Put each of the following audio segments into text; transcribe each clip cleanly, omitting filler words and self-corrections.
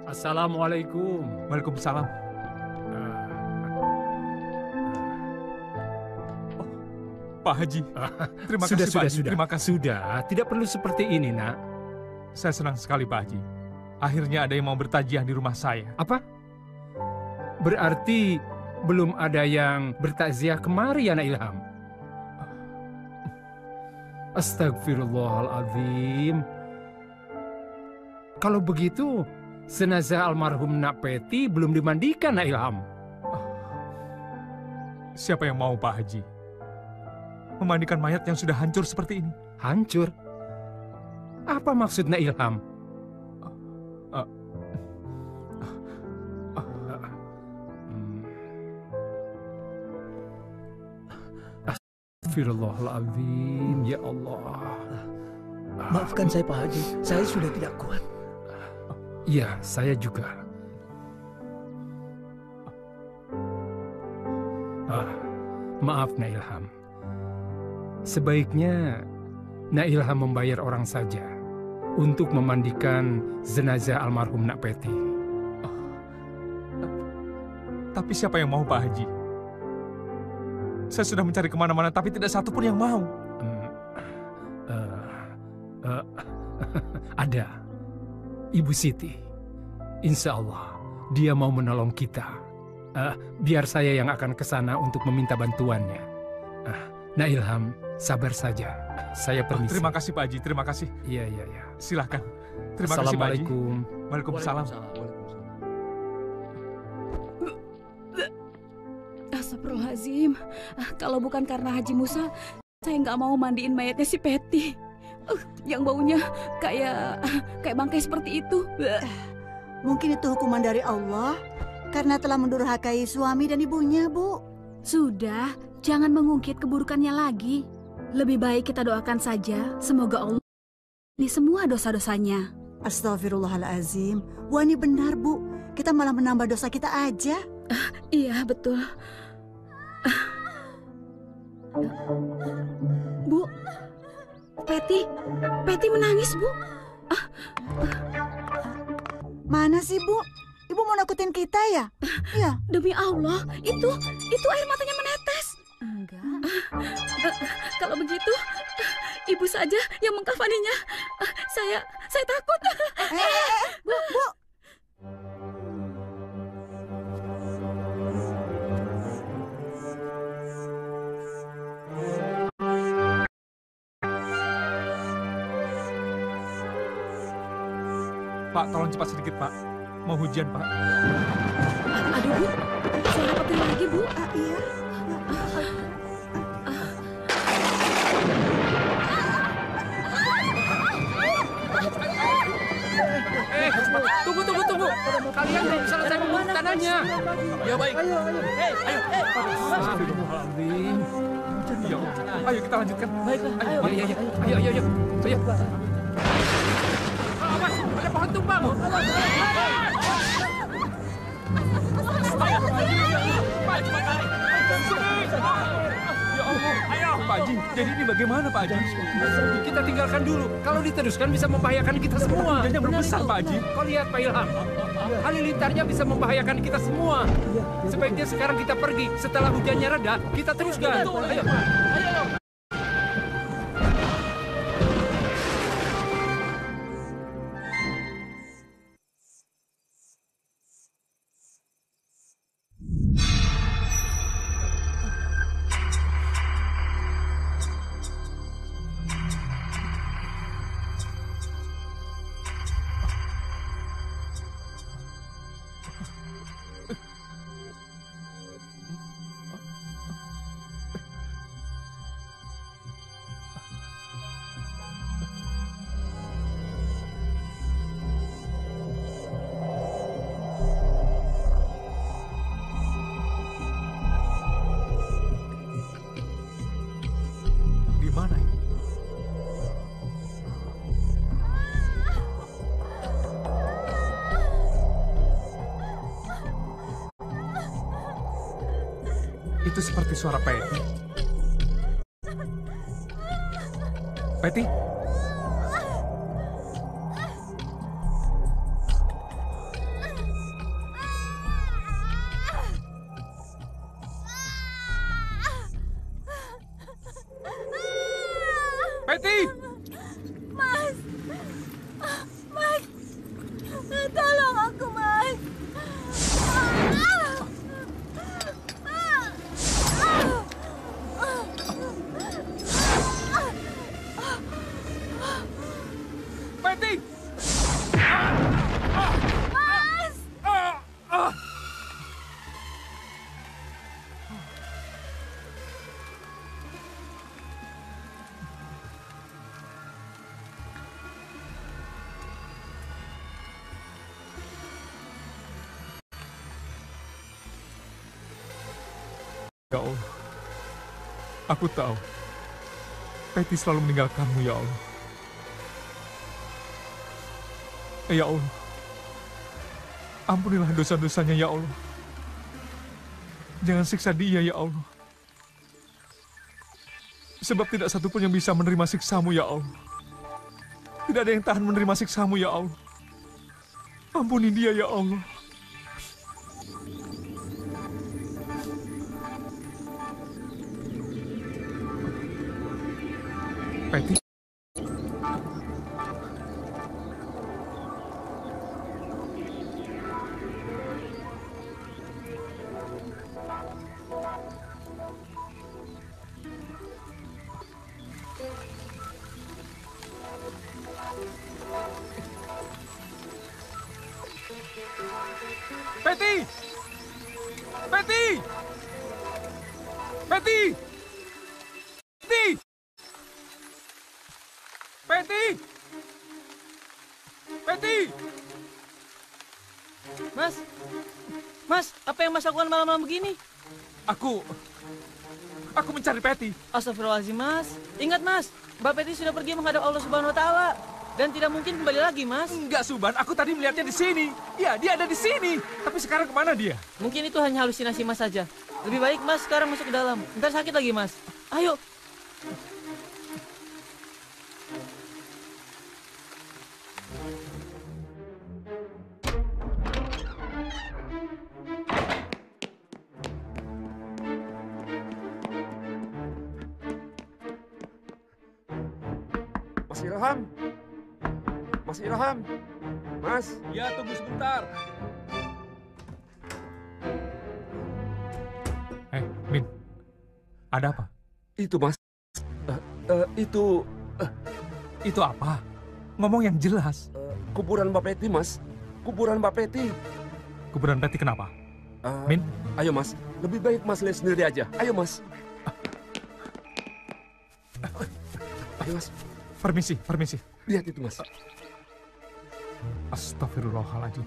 Assalamualaikum. Waalaikumsalam. Pak Haji, terima kasih Pak Haji. Terima kasih. Sudah, tidak perlu seperti ini, Nak. Saya senang sekali Pak Haji. Akhirnya ada yang mau bertajiah di rumah saya. Apa? Berarti belum ada yang bertakziah kemari, ya, Nak Ilham? Astagfirullahaladzim. Kalau begitu, jenazah almarhum Nak Peti belum dimandikan, Nak Ilham. Siapa yang mau Pak Haji memandikan mayat yang sudah hancur seperti ini? Hancur? Apa maksud Nak Ilham? Astagfirullahaladzim, ya Allah. Maafkan saya Pak Haji, saya sudah tidak kuat. Iya, saya juga. Maaf Nak Ilham. Sebaiknya Nak Ilham membayar orang saja untuk memandikan jenazah almarhum Nak Peti. Tapi siapa yang mau Pak Haji? Saya sudah mencari kemana-mana tapi tidak satu pun yang mau. Ada. Ibu Siti. Insya Allah dia mau menolong kita. Biar saya yang akan ke sana untuk meminta bantuannya. Nak Ilham, sabar saja. Saya permisi. Terima kasih Pak Haji, terima kasih. Iya. Silahkan. Terima kasih Pak Haji. Assalamualaikum. Waalaikumsalam. Astagfirullahaladzim. Kalau bukan karena Haji Musa, saya nggak mau mandiin mayatnya si Peti. Yang baunya kayak bangkai seperti itu. Mungkin itu hukuman dari Allah karena telah mendurhakai suami dan ibunya, Bu. Sudah, jangan mengungkit keburukannya lagi. Lebih baik kita doakan saja, semoga Allah ini semua dosa-dosanya. Astagfirullahalazim. Wah, ini benar, Bu. Kita malah menambah dosa kita aja. Iya, betul. Bu, Peti menangis, Bu. Mana sih, Bu? Ibu mau nakutin kita ya? Iya. Demi Allah, itu air matanya menetes. Enggak. Kalau begitu, ibu saja yang mengkafaninya. Saya takut. Bu. Pak, tolong cepat sedikit Pak. Mau hujan Pak. Aduh Bu, saya rapatin lagi Bu. Iya. Tunggu. Kalian belum selesai membuka tanahnya. Ya baik. Ayo. Astagfirullahaladzim. Ayo kita lanjutkan. Baiklah. Ayo. Awas, ada pohon tumbang. Ya Allah. Ayo Pak Haji, jadi ini bagaimana Pak Haji? Kita tinggalkan dulu. Kalau diteruskan bisa membahayakan kita semua. Hujannya belum besar Pak Haji. Kau lihat Pak Ilham, halilintarnya bisa membahayakan kita semua. Sebaiknya sekarang kita pergi. Setelah hujannya reda, kita teruskan. Ayo. Itu seperti suara Peti. Peti? Mas, tolong aku, Mas. Peti! Mas! Ya Allah, aku tahu Peti selalu meninggalkanmu, ya Allah. Ya Allah, ampunilah dosa-dosanya, ya Allah. Jangan siksa dia, ya Allah. Sebab tidak satu pun yang bisa menerima siksamu, ya Allah. Tidak ada yang tahan menerima siksamu, ya Allah. Ampuni dia, ya Allah. Peti. Peti! Peti! Peti! Peti! Peti! Peti! Mas, Mas, apa yang Mas lakukan malam-malam begini? Aku mencari Peti. Astagfirullahaladzim, Mas. Ingat, Mas, Mbak Peti sudah pergi menghadap Allah Subhanahu Wa Taala dan tidak mungkin kembali lagi, Mas. Enggak, Suban. Aku tadi melihatnya di sini. Ya, dia ada di sini. Tapi sekarang kemana dia? Mungkin itu hanya halusinasi Mas saja. Lebih baik Mas sekarang masuk ke dalam. Ntar sakit lagi, Mas. Ayo. Mas Ilham. Mas Ilham. Mas. Ya, tunggu sebentar. Min. Ada apa? Itu, Mas. Itu Itu apa? Ngomong yang jelas. kuburan Mbak Peti, Mas. Kuburan Mbak Peti. Kuburan Peti kenapa? Min? Ayo, Mas. Lebih baik Mas lihat sendiri aja. Ayo, Mas. Ayo, Mas. Permisi, permisi. Lihat itu, Mas. Astagfirullahaladzim.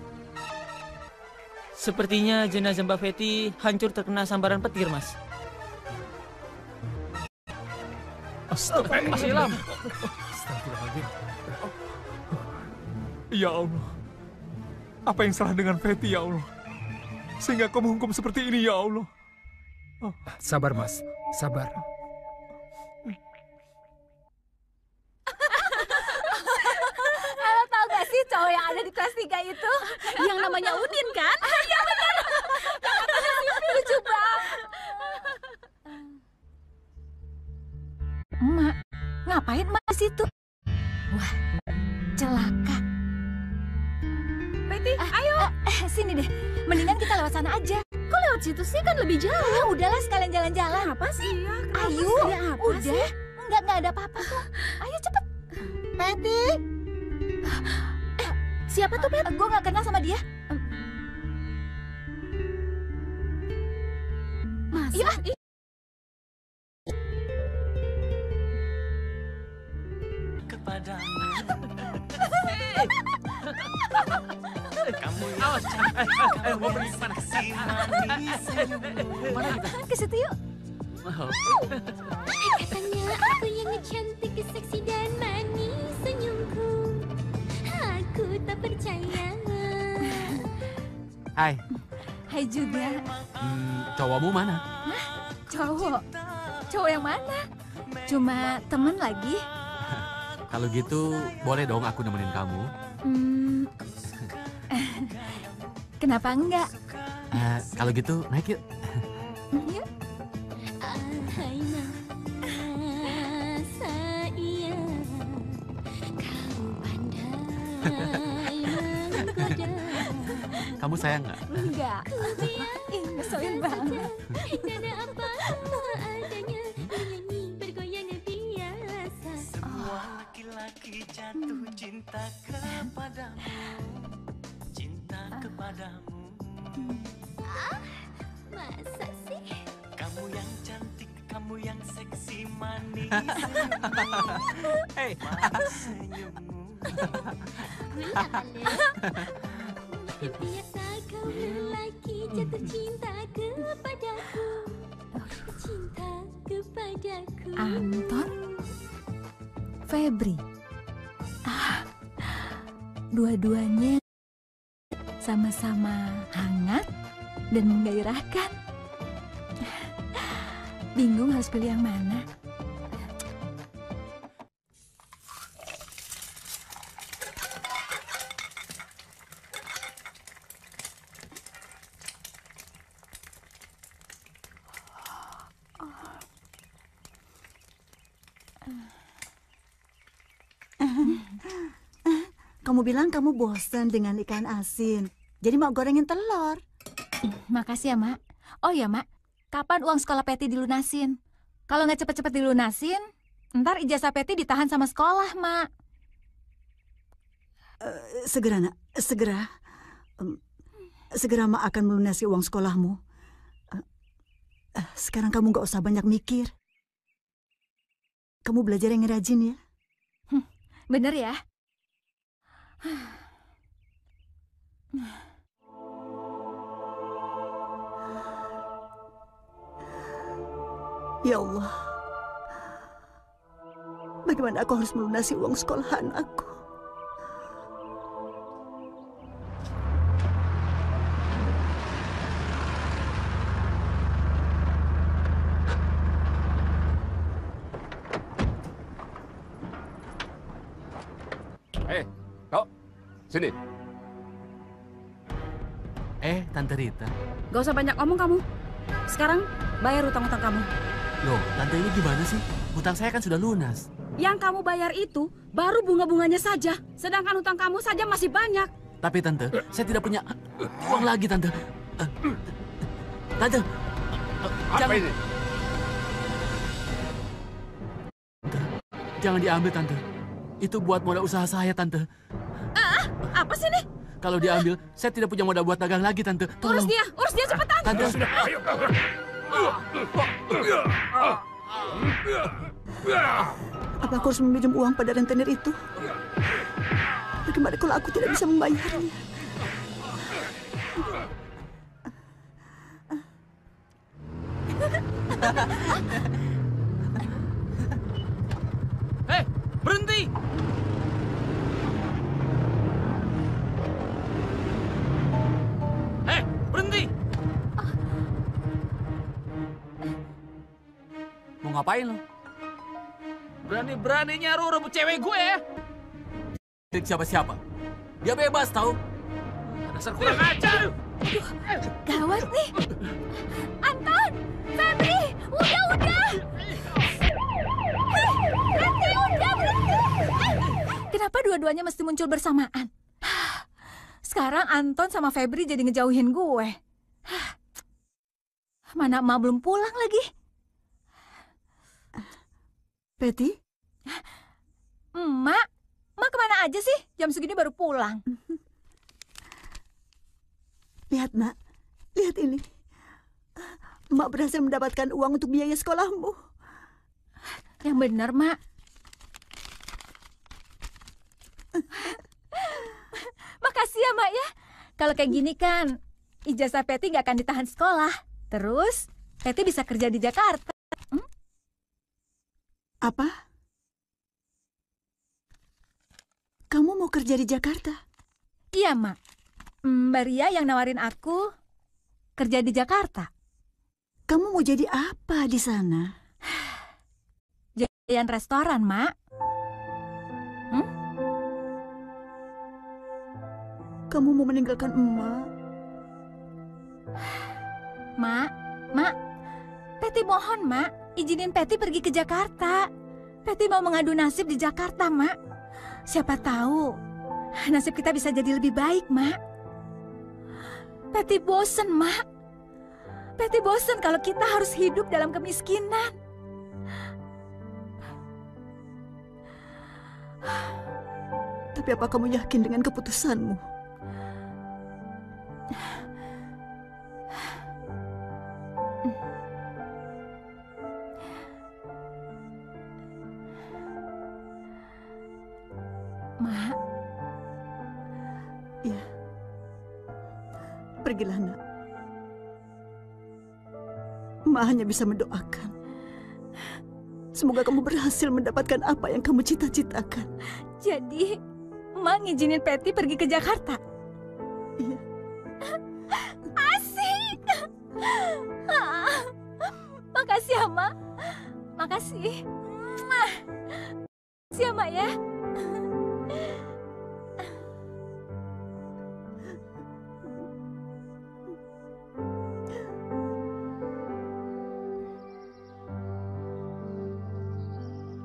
Sepertinya jenazah Mbak Peti hancur terkena sambaran petir, Mas. Astagfirullahaladzim. Mas Ilham. Astagfirullahaladzim. Ya Allah. Apa yang salah dengan Peti, ya Allah? Sehingga kau menghukum seperti ini, ya Allah. Sabar, Mas. Sabar. Tahu gak sih cowok yang ada di kelas 3 itu? Yang namanya Udin kan? Iya benar. Lucu banget. Emak, ngapain emak di situ? Wah, celaka. Peti, ayo. Sini deh, mendingan kita lewat sana aja. Kok lewat situ sih, kan lebih jauh. Udahlah sekalian jalan-jalan. Apa sih? Iya, ayo, udah. Enggak ada apa-apa kok. Ayo cepet. Peti. Siapa tuh, Pet? Gue gak kenal sama dia. Masa? Iya. Kamu awas. Ayo, mau pergi kemana? Mana kita? Ke situ yuk. Katanya aku yang cantik, seksi dan manis senyumku. Aku tak percaya. Hai. Hai juga. Cowokmu mana? Hah? Cowok? Cowok yang mana? Cuma temen lagi. Kalau gitu boleh dong aku nemenin kamu. Kenapa enggak? Kalau gitu naik yuk. Yuk. Ahai masa iya kau Kamu sayang nggak? Enggak. Ih, ngeselin banget. Dan apa adanya bernyanyi bergoyang biasa. Semua laki-laki jatuh cinta kepadamu, cinta kepadamu. Masa sih? Kamu yang cantik, kamu yang seksi manis. Hey. Senyummu. Biasa kau lelaki jatuh cinta kepadaku, cinta kepadaku. Anton? Febri? Dua-duanya sama-sama hangat dan menggairahkan. Bingung harus pilih yang mana. Kamu bilang kamu bosan dengan ikan asin. Jadi mau gorengin telur. Makasih ya, Mak. Oh ya, Mak. Kapan uang sekolah Peti dilunasin? Kalau nggak cepet-cepet dilunasin, ntar ijazah Peti ditahan sama sekolah, Mak. Segera, nak. Segera. Segera Mak akan melunasi uang sekolahmu. Sekarang kamu nggak usah banyak mikir. Kamu belajar yang rajin ya. Bener ya? Ya Allah, bagaimana aku harus melunasi uang sekolah anakku? Kau, sini. Tante Rita. Gak usah banyak ngomong kamu. Sekarang bayar hutang-hutang kamu. Loh, Tante ini gimana sih? Hutang saya kan sudah lunas. Yang kamu bayar itu baru bunga-bunganya saja. Sedangkan hutang kamu saja masih banyak. Tapi Tante, saya tidak punya uang lagi, Tante. Tante, Apa ini? Jangan diambil, Tante. Itu buat modal usaha saya, Tante. Apa sih nih? Kalau diambil, saya tidak punya modal buat dagang lagi, Tante. Tolong. Urus dia cepetan. Tante. Apa aku harus meminjam uang pada rentenir itu? Bagaimana kalau aku tidak bisa membayarnya? Hei, berhenti! Hei, berhenti! Mau ngapain lo? Berani-beraninya lu rebut cewek gue ya? Tidak siapa-siapa. Dia bebas, tahu? Dasar kurang ajar! Gawat nih. Anton, Febri, udah. Berhenti, udah, berhenti. Kenapa dua-duanya mesti muncul bersamaan? Sekarang Anton sama Febri jadi ngejauhin gue. Mana emak belum pulang lagi? Peti? Emak kemana aja sih? Jam segini baru pulang. Lihat, Nak. Lihat ini. Mak berhasil mendapatkan uang untuk biaya sekolahmu. Yang benar, Mak. Makasih ya, Mak ya. Kalau kayak gini kan, ijazah Peti nggak akan ditahan sekolah. Terus, Peti bisa kerja di Jakarta. Apa? Kamu mau kerja di Jakarta? Iya, Mak. Mbak Ria yang nawarin aku kerja di Jakarta. Kamu mau jadi apa di sana? Jajan restoran, Mak. Kamu mau meninggalkan emak? Mak, Peti mohon, Mak. Izinin Peti pergi ke Jakarta. Peti mau mengadu nasib di Jakarta, Mak. Siapa tahu nasib kita bisa jadi lebih baik, Mak. Patty bosen, Mak. Patty bosen kalau kita harus hidup dalam kemiskinan. Tapi apa kamu yakin dengan keputusanmu? Mak. Ya. Pergilah, Nak. Mak hanya bisa mendoakan. Semoga kamu berhasil mendapatkan apa yang kamu cita-citakan. Jadi, Mak ngizinin Patty pergi ke Jakarta? Iya. Asik! Makasih ya, Mak. Makasih. Makasih ya, Mak ya.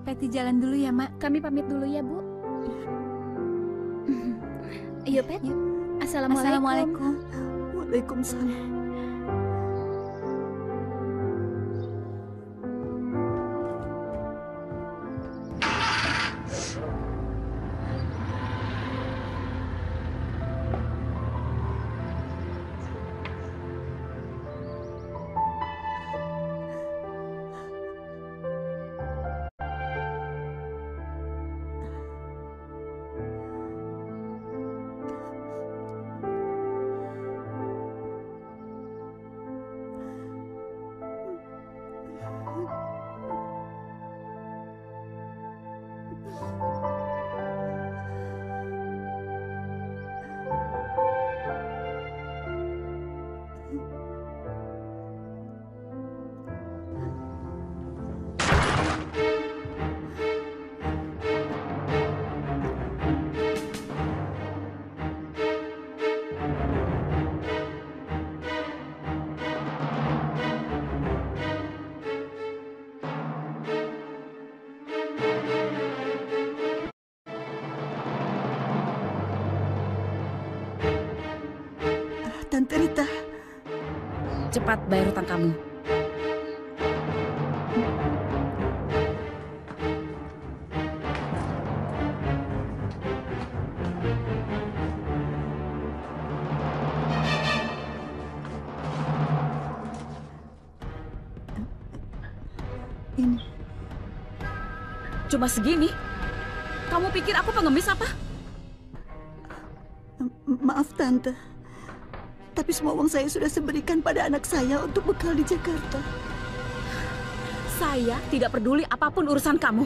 Patty jalan dulu ya, Mak. Kami pamit dulu ya, Bu. Ayo, Pet. Assalamualaikum. Waalaikumsalam. Tante Rita. Cepat bayar hutang kamu. Ini. Cuma segini? Kamu pikir aku pengemis apa? Maaf, Tante. Tapi semua uang saya sudah saya berikan pada anak saya untuk bekal di Jakarta. Saya tidak peduli apapun urusan kamu.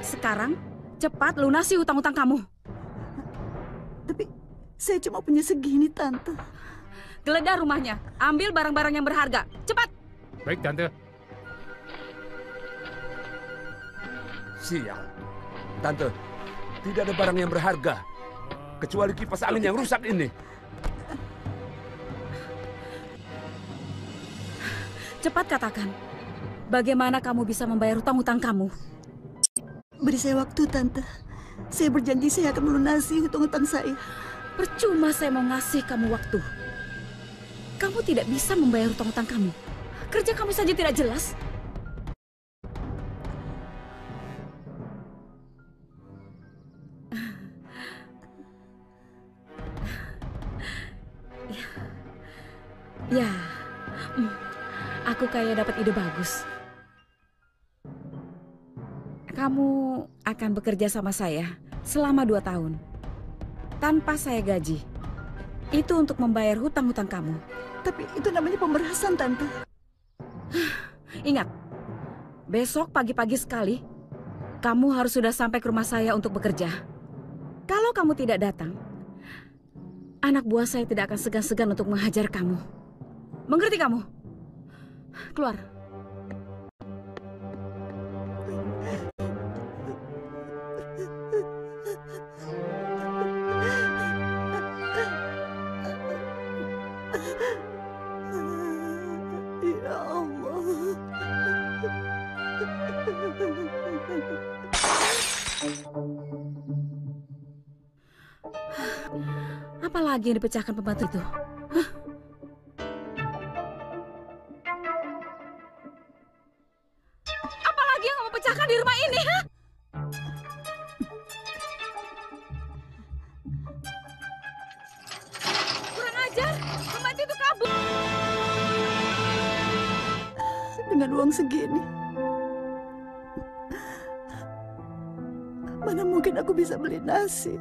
Sekarang, cepat lunasi hutang-hutang kamu. Tapi saya cuma punya segini, Tante. Geledah rumahnya, ambil barang-barang yang berharga. Cepat! Baik, Tante. Sial. Tante, tidak ada barang yang berharga. Kecuali kipas angin yang rusak ini. Cepat katakan, bagaimana kamu bisa membayar hutang-hutang kamu? Beri saya waktu, Tante. Saya berjanji saya akan melunasi hutang-hutang saya. Percuma saya mau ngasih kamu waktu. Kamu tidak bisa membayar hutang-hutang kamu. Kerja kamu saja tidak jelas. Ya, aku kayak dapat ide bagus. Kamu akan bekerja sama saya selama 2 tahun. Tanpa saya gaji. Itu untuk membayar hutang-hutang kamu. Tapi itu namanya pemerasan, Tante. Ingat, besok pagi-pagi sekali, kamu harus sudah sampai ke rumah saya untuk bekerja. Kalau kamu tidak datang, anak buah saya tidak akan segan-segan untuk menghajar kamu. Mengerti kamu? Keluar. Ya Allah. Apalagi yang dipecahkan pembantu itu? Hah? Apalagi yang kamu pecahkan di rumah ini, ha? Kurang ajar, pembantu itu kabur. Dengan uang segini, mana mungkin aku bisa beli nasi?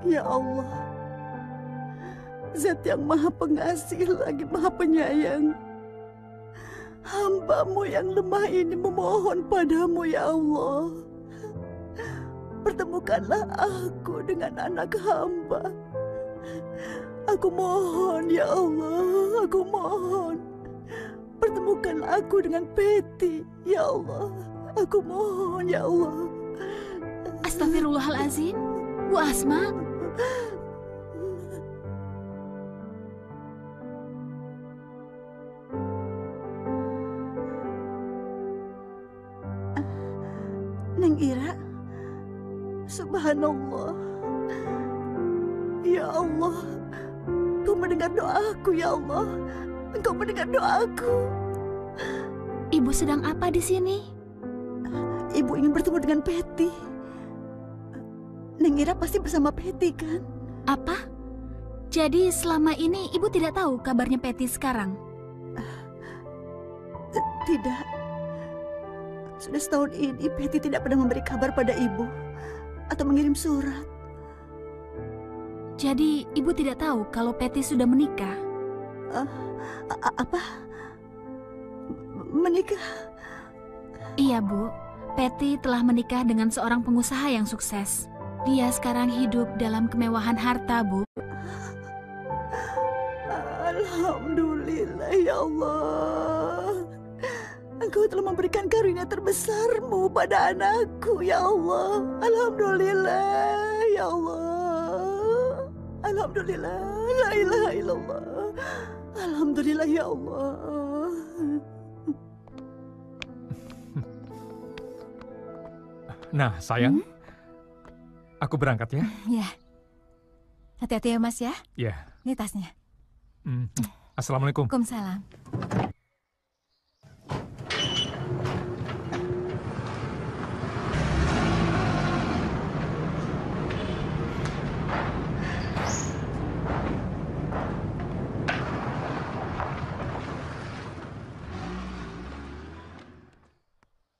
Ya Allah, Zat yang Maha Pengasih lagi Maha Penyayang, hamba-Mu yang lemah ini memohon padamu, ya Allah. Pertemukanlah aku dengan anak hamba. Aku mohon, ya Allah, aku mohon. Pertemukanlah aku dengan Peti, ya Allah. Aku mohon, ya Allah. Astagfirullahalazim, Bu Asma. Neng Ira, subhanallah. Ya Allah, Kau mendengar doaku, ya Allah. Engkau mendengar doaku. Ibu sedang apa di sini? Ibu ingin bertemu dengan Peti. Neng Ira pasti bersama Peti, kan? Apa? Jadi selama ini ibu tidak tahu kabarnya Peti sekarang? Tidak. Sudah setahun ini Peti tidak pernah memberi kabar pada ibu atau mengirim surat. Jadi ibu tidak tahu kalau Peti sudah menikah? Apa? Menikah? Iya, Bu. Peti telah menikah dengan seorang pengusaha yang sukses. Dia sekarang hidup dalam kemewahan harta, Bu. Alhamdulillah, ya Allah. Engkau telah memberikan karunia terbesar-Mu pada anakku, ya Allah. Alhamdulillah, ya Allah. Alhamdulillah, la ilaha illallah. Alhamdulillah, ya Allah. Nah, sayang. Aku berangkat ya. Ya. Hati-hati ya, Mas ya. Ya. Ini tasnya. Assalamualaikum. Waalaikumsalam.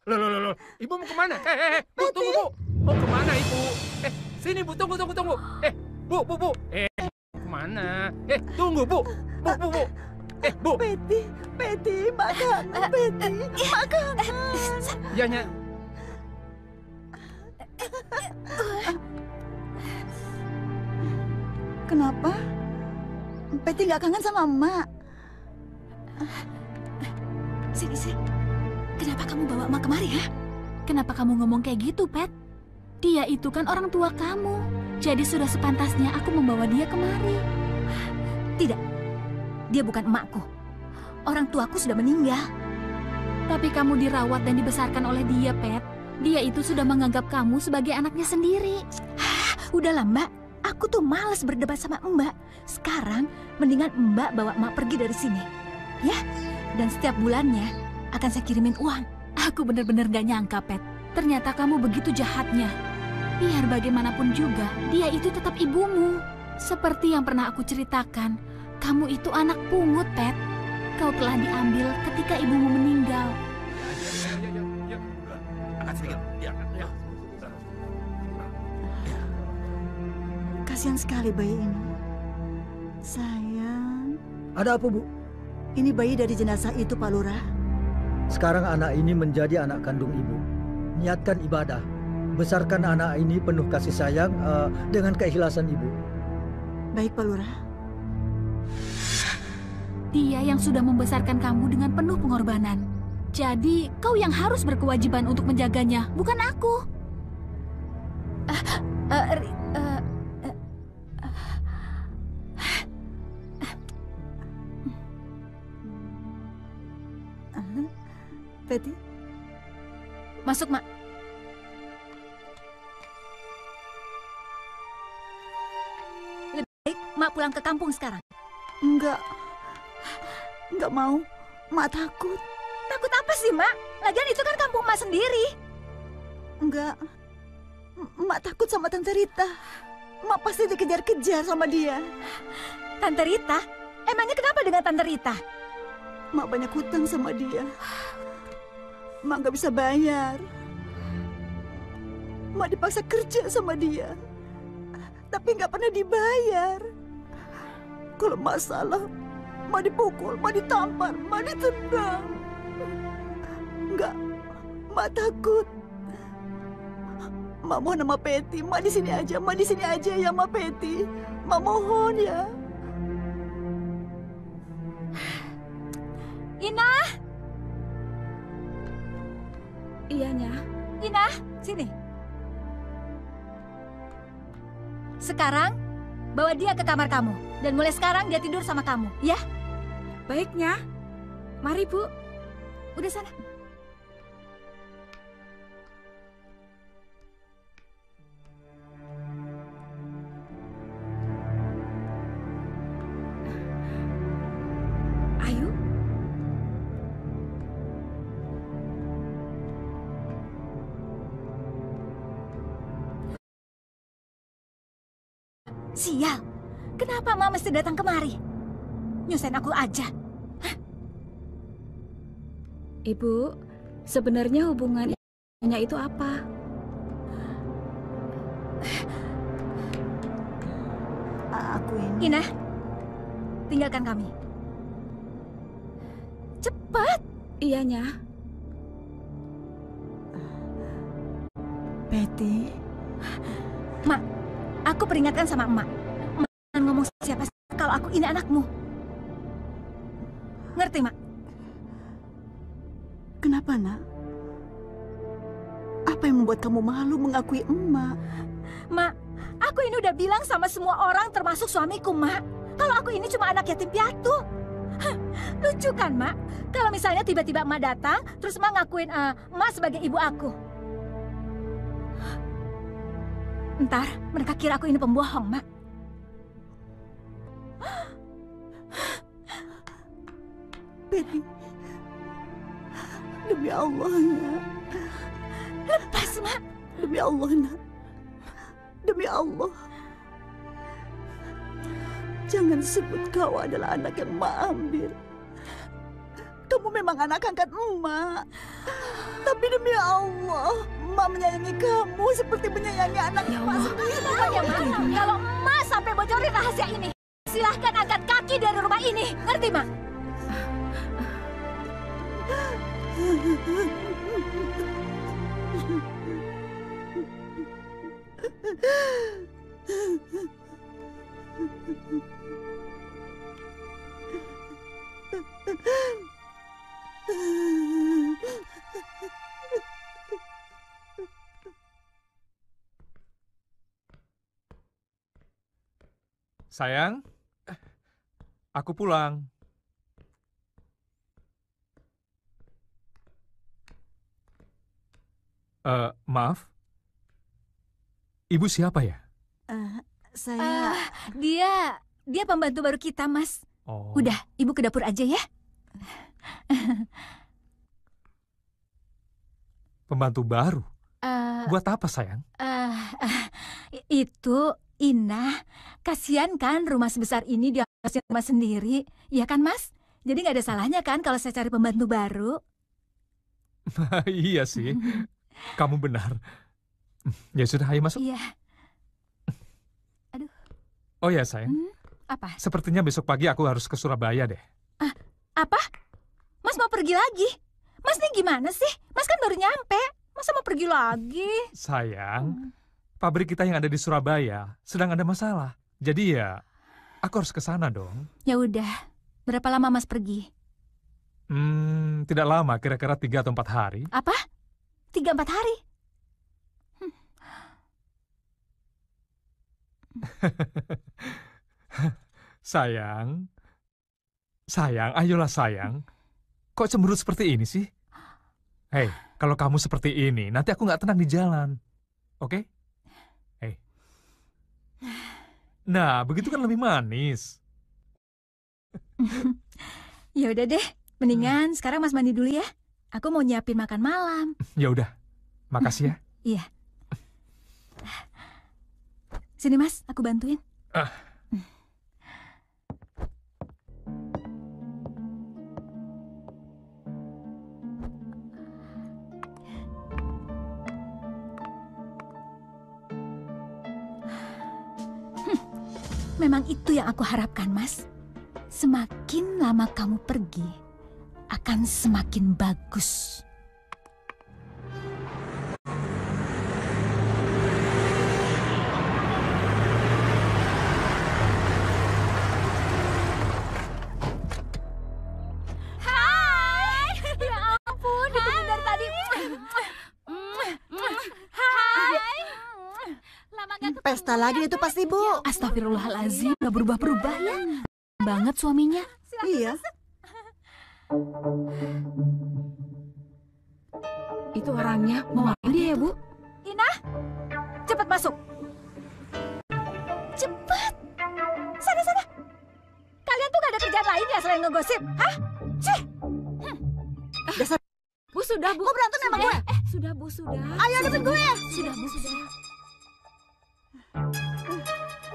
Loh. Ibu mau kemana? Bu, tunggu, Bu. Mau kemana, Ibu? Sini, Bu. Tunggu. Bu. Kemana? Tunggu, Bu. Bu. Peti, makan. Peti, makan. Ya. Kenapa? Peti nggak kangen sama emak? Sini. Kenapa kamu bawa emak kemari, ha? Kenapa kamu ngomong kayak gitu, Pet? Dia itu kan orang tua kamu. Jadi sudah sepantasnya aku membawa dia kemari. Tidak. Dia bukan emakku. Orang tuaku sudah meninggal. Tapi kamu dirawat dan dibesarkan oleh dia, Pet. Dia itu sudah menganggap kamu sebagai anaknya sendiri. Udahlah, Mbak. Aku tuh malas berdebat sama Mbak. Sekarang, mendingan Mbak bawa Mbak pergi dari sini. Ya? Dan setiap bulannya akan saya kirimin uang. Aku benar-benar gak nyangka, Pet. Ternyata kamu begitu jahatnya. Biar bagaimanapun juga, dia itu tetap ibumu. Seperti yang pernah aku ceritakan, kamu itu anak pungut, Pet. Kau telah diambil ketika ibumu meninggal. Angkat sedikit. Ya. Kasihan sekali bayi ini. Sayang. Ada apa, Bu? Ini bayi dari jenazah itu, Pak Lurah. Sekarang anak ini menjadi anak kandung ibu. Niatkan ibadah. Besarkan anak ini penuh kasih sayang dengan keikhlasan ibu. Baik, Pak Lurah. Dia yang sudah membesarkan kamu dengan penuh pengorbanan. Jadi, kau yang harus berkewajiban untuk menjaganya, bukan aku. Betty? Masuk, Mak. Lebih baik Mak pulang ke kampung sekarang. Enggak mau. Mak takut. Takut apa sih, Mak? Lagian itu kan kampung Mak sendiri. Enggak. Mak takut sama Tante Rita. Mak pasti dikejar-kejar sama dia. Tante Rita? Emangnya kenapa dengan Tante Rita? Mak banyak hutang sama dia. Mak gak bisa bayar. Mak dipaksa kerja sama dia. Tapi gak pernah dibayar. Kalau Mak salah, Mak dipukul, Mak ditampar, Mak ditendang. Enggak, Mak takut. Mak mohon sama Peti, Mak di sini aja ya Mak Peti. Mak mohon ya. Inah! Iyanya. Inah, sini. Sekarang, bawa dia ke kamar kamu. Dan mulai sekarang dia tidur sama kamu, ya? Baiknya. Mari, Bu. Udah sana. Ayu. Sial, kenapa Mama mesti datang kemari? Nyusahin aku aja. Hah? Ibu, sebenarnya hubungannya itu apa? Aku ini. Inah, tinggalkan kami. Cepat. Iyanya. Betty. Mak, aku peringatkan sama emak. Emak jangan ngomong siapa kalau aku ini anakmu. Ngerti, Mak? Kenapa, Nak? Apa yang membuat kamu malu mengakui emak? Mak, aku ini udah bilang sama semua orang termasuk suamiku, Mak. Kalau aku ini cuma anak yatim piatu. Hah, lucu kan, Mak? Kalau misalnya tiba-tiba emak datang, terus emak ngakuin emak sebagai ibu aku. Ntar mereka kira aku ini pembohong, Mak. Betty, demi Allah, Nak. Lepas, Mak. Demi Allah, Nak. Demi Allah. Jangan sebut kau adalah anak yang emak ambil. Kamu memang anak angkat emak. Tapi demi Allah, emak menyayangi kamu seperti menyayangi anak emak sendiri. Makanya, Mak, kalau emak sampai bocorin rahasia ini, silahkan angkat kaki dari rumah ini. Ngerti, Mak? Sayang, aku pulang. Maaf, ibu siapa ya? Saya... Dia pembantu baru kita, Mas. Oh. Udah, Ibu ke dapur aja ya. Pembantu baru? Buat apa, sayang? Itu Inah. Kasian kan rumah sebesar ini dia harus rumah sendiri. Iya kan, Mas? Jadi nggak ada salahnya kan kalau saya cari pembantu baru? Iya sih, kamu benar. Ya sudah, ayo masuk. Iya. Aduh. Oh ya, sayang. Apa? Sepertinya besok pagi aku harus ke Surabaya deh. Apa? Mas mau pergi lagi? Mas nih gimana sih? Mas kan baru nyampe. Masa mau pergi lagi? Sayang, pabrik kita yang ada di Surabaya sedang ada masalah. Jadi ya, aku harus ke sana dong. Ya udah. Berapa lama Mas pergi? Tidak lama, kira-kira 3 atau 4 hari. Apa? 3-4 hari? Sayang, ayolah sayang. Kok cemberut seperti ini sih? Hei, kalau kamu seperti ini, nanti aku nggak tenang di jalan. Oke? Hei. Nah, begitu kan lebih manis. Ya udah deh, mendingan sekarang Mas mandi dulu ya. Aku mau nyiapin makan malam. Ya udah, makasih ya. Iya. Sini Mas, aku bantuin. Memang itu yang aku harapkan, Mas. Semakin lama kamu pergi, akan semakin bagus. Hai! Ya ampun, ditunggu dari tadi. Hai! Pesta lagi itu pasti, Bu. Astagfirullahaladzim, gak berubah-berubah ya. Banget suaminya. Iya. Itu orangnya mau ngapain dia ya, Bu? Ina, cepat masuk. Cepat. Sana. Kalian tuh gak ada kerjaan lain ya selain ngegosip? Hah? Cih. Dasar. Bu, sudah, Bu. Kok berantem sama gue? Sudah, Bu, sudah. Ayo hadapin gue. Sudah, Bu, sudah.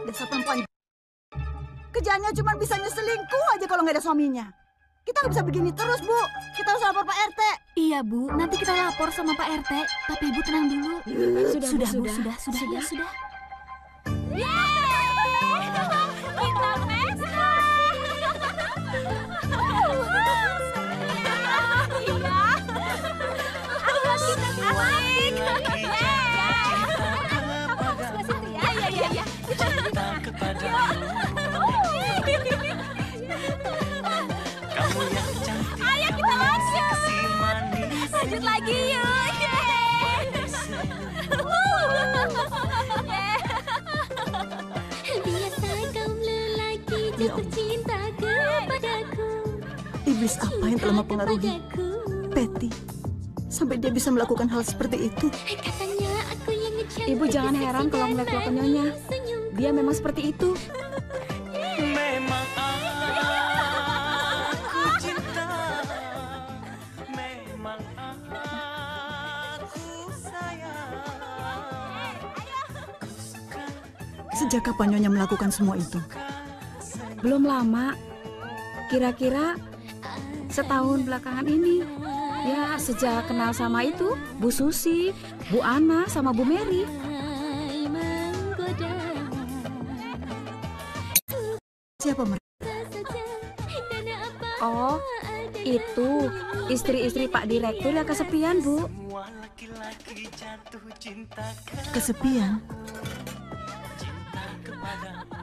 Dasar perempuan. Kerjaannya cuma bisa selingkuh aja kalau nggak ada suaminya. Kita nggak bisa begini terus, Bu. Kita harus lapor Pak RT. Iya, Bu. Nanti kita lapor sama Pak RT. Tapi Ibu tenang dulu. Sudah, Bu, sudah. sudah. Yeay! Kita pesta! Iya. Ayo kita asik. Kamu sebelah situ ya. Iya. Cinta kepadamu. Kamu yang cantik. Ayo kita lanjut. Si manis. Lanjut lagi yuk. Biasa kaum lelaki jatuh cinta kepadaku. Iblis apa yang telah mempengaruhi Patty sampai dia bisa melakukan hal seperti itu? Katanya aku yang ngecantik. Ibu jangan heran kalau melihat kelakuan Nyonya. Dia memang seperti itu. Memang aku cinta. Memang aku sayang. Sejak kapan Nyonya melakukan semua itu? Belum lama. Kira-kira setahun belakangan ini. Ya, sejak kenal sama itu, Bu Susi, Bu Ana, sama Bu Mary. Siapa mereka? Oh, itu istri-istri Pak Direktur yang kesepian, Bu. Kesepian?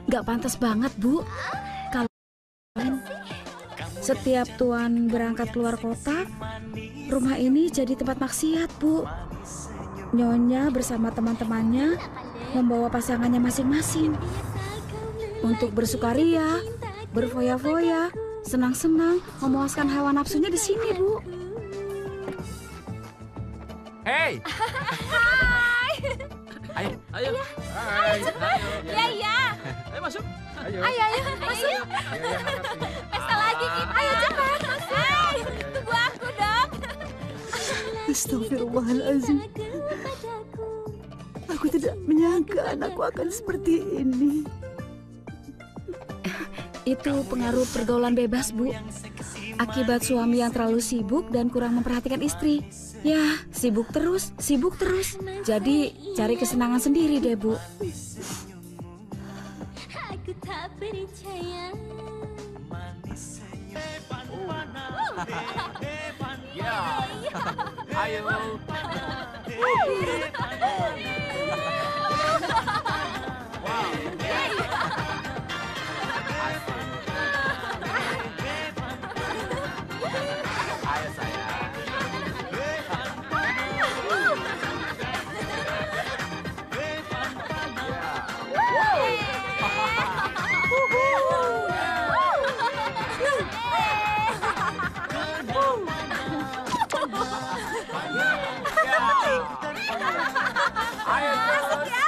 Gak pantas banget, Bu. Kalau setiap tuan berangkat keluar kota, rumah ini jadi tempat maksiat, Bu. Nyonya bersama teman-temannya membawa pasangannya masing-masing untuk bersukaria, berfoya-foya, senang-senang, memuaskan hawa nafsunya di sini, Bu. Hei! Hai. Ayo. Ayo cepat. Iya. Ayo masuk. Ayo masuk. Pesta lagi kita. Ayo cepat. Hai, tunggu aku dong. Astagfirullahaladzim. Aku tidak menyangka anakku akan seperti ini. Itu pengaruh pergaulan bebas, Bu. Akibat suami yang terlalu sibuk dan kurang memperhatikan istri. Ya, sibuk terus. Jadi, cari kesenangan sendiri deh, Bu. Aku tak percaya. Ya. Ayo. Ayo sayang. Ayo masuk ya.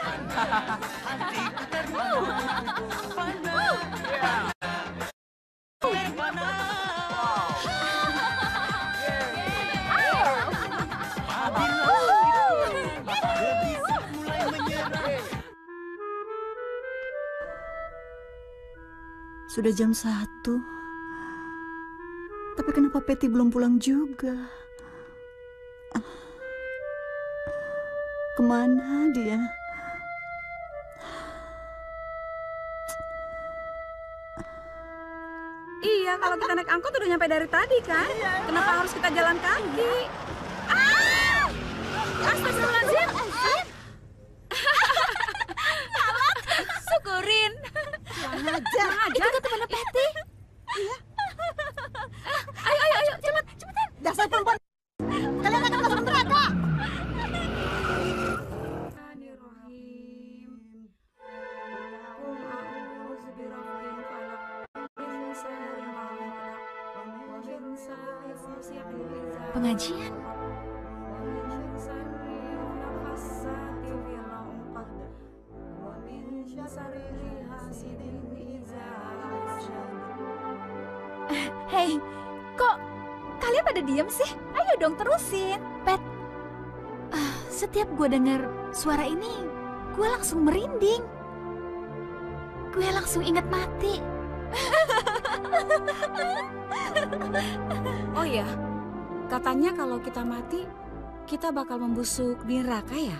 Sudah jam 1. Tapi kenapa Patty belum pulang juga? Kemana dia? Iya, kalau kita naik angkot udah nyampe dari tadi kan? Kenapa harus kita jalan kaki? Astagfirullahaladzim. Syukurin. Aja. Itu kan temannya Patty. Iya. Ayo, cepetan. Dasar perempuan. Kalian akan masuk neraka. Pengajian? Hei, kok kalian pada diem sih? Ayo dong terusin. Pet, setiap gue dengar suara ini, gue langsung merinding. Gue langsung ingat mati. Oh ya, katanya kalau kita mati, kita bakal membusuk di neraka ya?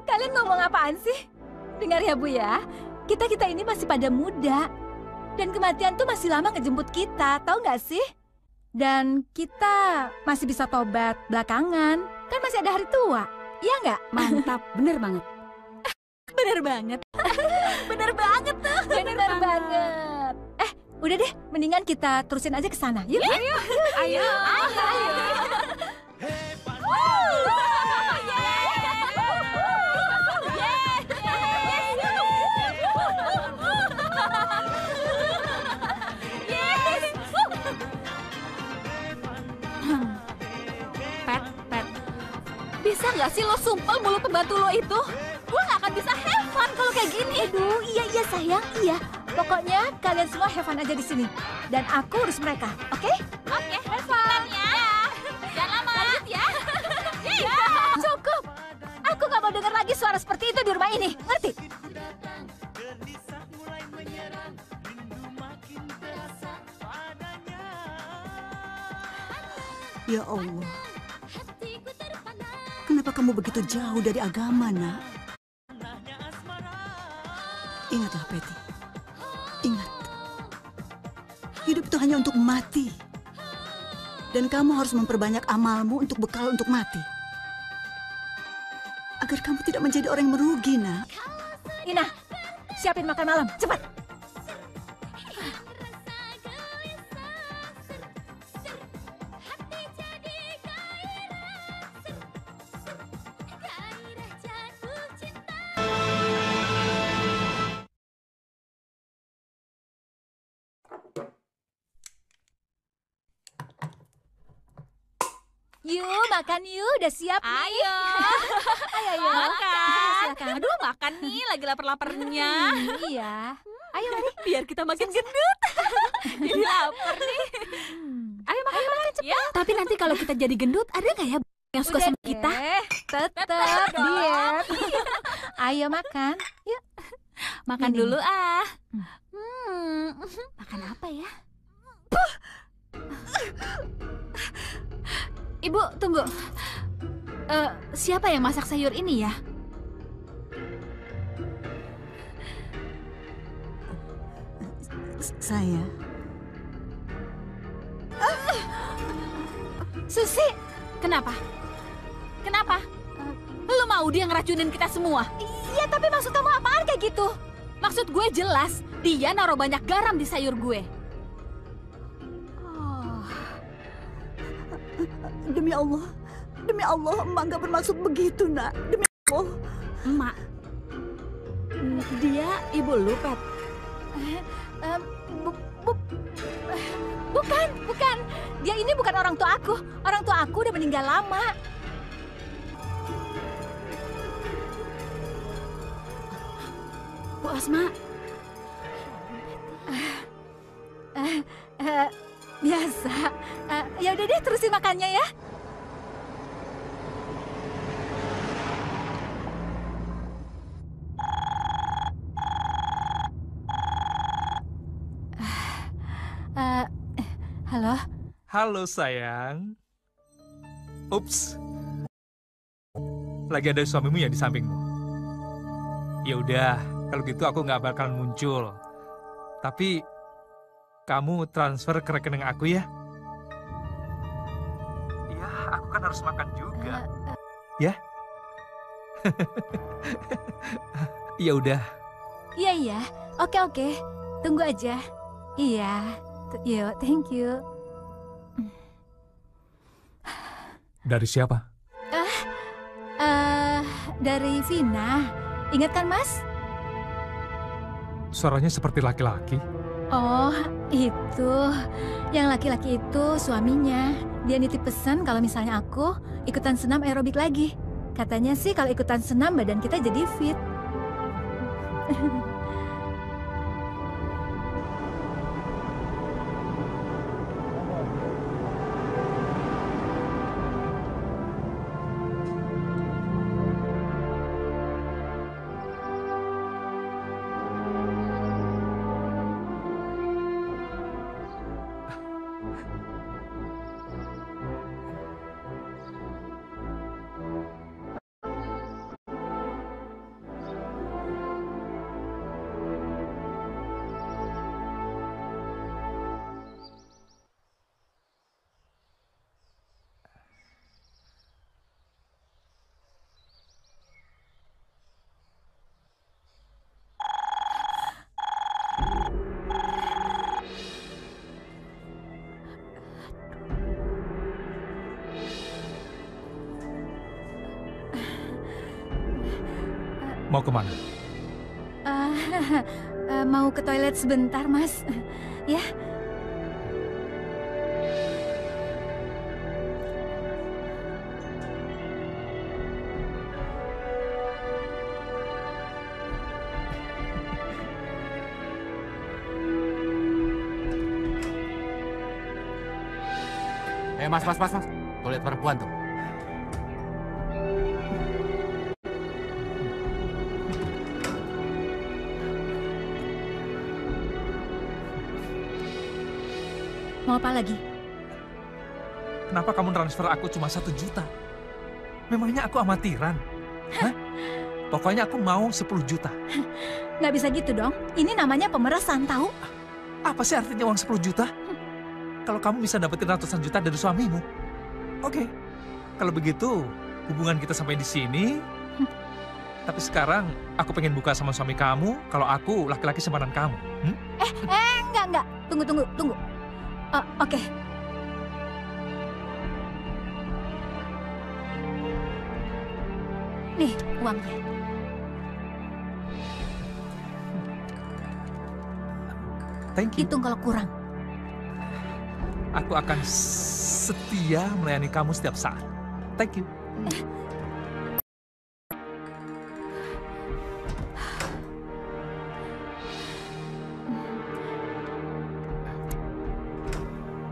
Kalian ngomong apaan sih? Dengar ya Bu ya, kita ini masih pada muda. Dan kematian tuh masih lama ngejemput kita, tahu nggak sih? Dan kita masih bisa tobat belakangan, kan masih ada hari tua, iya nggak? Mantap, bener banget. Bener banget. Bener banget tuh. Bener banget. Udah deh, mendingan kita terusin aja ke sana. Yuk. Ayo. Pet. Bisa nggak sih lo sumpel mulut pembantu lo itu? Gue nggak akan bisa have fun kalau kayak gini. Aduh, iya sayang, iya. Pokoknya kalian semua have fun aja di sini. Dan aku urus mereka, oke? Oke, have fun ya. Jangan lama. Lanjut ya. Cukup. Aku nggak mau dengar lagi suara seperti itu di rumah ini, ngerti? Ya Allah. Kenapa kamu begitu jauh dari agama, nak? Ingatlah, Patty. Ingat. Hidup itu hanya untuk mati. Dan kamu harus memperbanyak amalmu untuk bekal untuk mati. Agar kamu tidak menjadi orang yang merugi, nak. Ina, siapin makan malam, cepat. Yuk, makan yuk. Udah siap nih. Ayo. Ayo. Makan. Silakan. Aduh, makan nih. Lagi lapar-laparnya. Iya. Ayo, mari. Biar kita makin gendut. Jadi lapar nih. Ayo makan cepat. Ya. Tapi nanti kalau kita jadi gendut, ada nggak ya yang suka sama kita? Tetap diet. Ayo makan. Yuk. Makan dulu ah. Makan apa ya? Ibu, tunggu. Siapa yang masak sayur ini ya? Saya. Susi, kenapa? Kenapa? Lu mau dia ngeracunin kita semua? Iya, tapi maksud kamu apaan kayak gitu? Maksud gue jelas, dia naruh banyak garam di sayur gue. Demi Allah, emak nggak bermaksud begitu, nak. Demi Allah. Emak, dia ibu lu, Pet? Bukan. Dia ini bukan orang tua aku. Orang tua aku udah meninggal lama. Bu Asma. Biasa. Ya udah deh, terusin makannya ya. Halo? Halo sayang. Ups. Lagi ada suamimu ya di sampingmu. Ya udah, kalau gitu aku nggak bakalan muncul. Tapi kamu transfer ke rekening aku ya. Iya, aku kan harus makan juga. Ya? Ya udah. Iya. Oke. Tunggu aja. Iya. Yuk, thank you. Dari siapa? Dari Vina. Ingat kan, Mas? Suaranya seperti laki-laki. Oh, itu. Yang laki-laki itu suaminya. Dia nitip pesan kalau misalnya aku ikutan senam aerobik lagi. Katanya sih kalau ikutan senam badan kita jadi fit. Mau kemana? Mau ke toilet sebentar, Mas. Ya. Mas. Toilet perempuan tuh. Mau apa lagi? Kenapa kamu transfer aku cuma 1 juta? Memangnya aku amatiran? Hah? Pokoknya aku mau 10 juta. Nggak bisa gitu dong. Ini namanya pemerasan, tahu? Apa sih artinya uang 10 juta? Kalau kamu bisa dapetin ratusan juta dari suamimu. Oke. Kalau begitu, hubungan kita sampai di sini. Tapi sekarang aku pengen buka sama suami kamu kalau aku laki-laki simpanan kamu. Enggak. Tunggu. Oke. Nih, uangnya. Thank you. Hitung kalau kurang. Aku akan setia melayani kamu setiap saat. Thank you.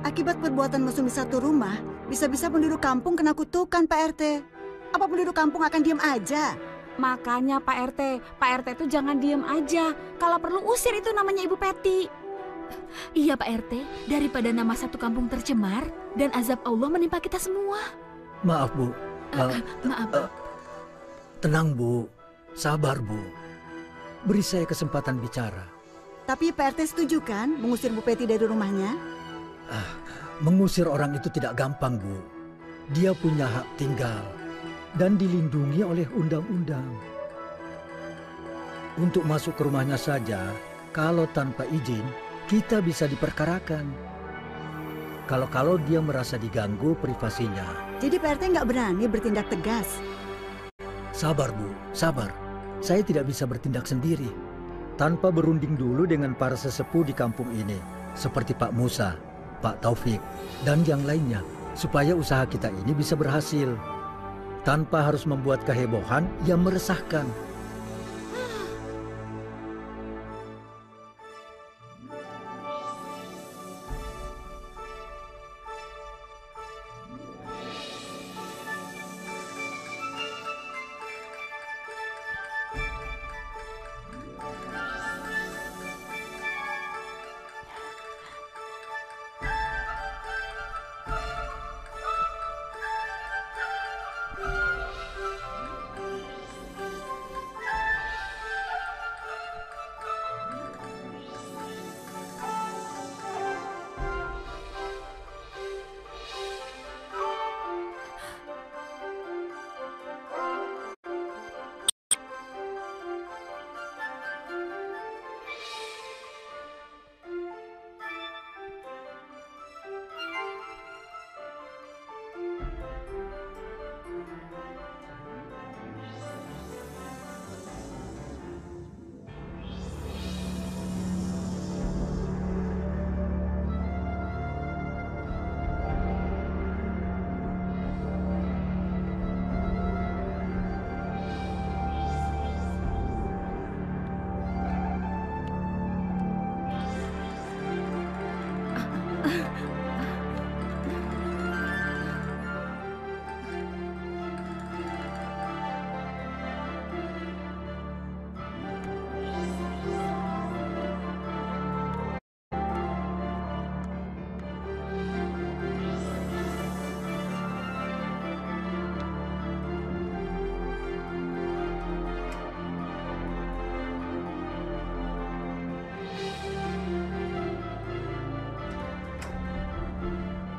Akibat perbuatan mesum di satu rumah, bisa-bisa penduduk kampung kena kutukan, Pak RT. Apa penduduk kampung akan diam aja? Makanya Pak RT itu jangan diam aja. Kalau perlu usir itu namanya Ibu Peti. Iya Pak RT, daripada nama satu kampung tercemar dan azab Allah menimpa kita semua. Maaf Bu. Maaf. Tenang Bu, sabar Bu. Beri saya kesempatan bicara. Tapi Pak RT setuju kan mengusir Bu Peti dari rumahnya? Mengusir orang itu tidak gampang Bu. Dia punya hak tinggal dan dilindungi oleh undang-undang. Untuk masuk ke rumahnya saja, kalau tanpa izin, kita bisa diperkarakan. Kalau dia merasa diganggu privasinya. Jadi Pak RT nggak berani bertindak tegas? Sabar, Bu, sabar. Saya tidak bisa bertindak sendiri tanpa berunding dulu dengan para sesepuh di kampung ini, seperti Pak Musa, Pak Taufik, dan yang lainnya, supaya usaha kita ini bisa berhasil tanpa harus membuat kehebohan yang meresahkan.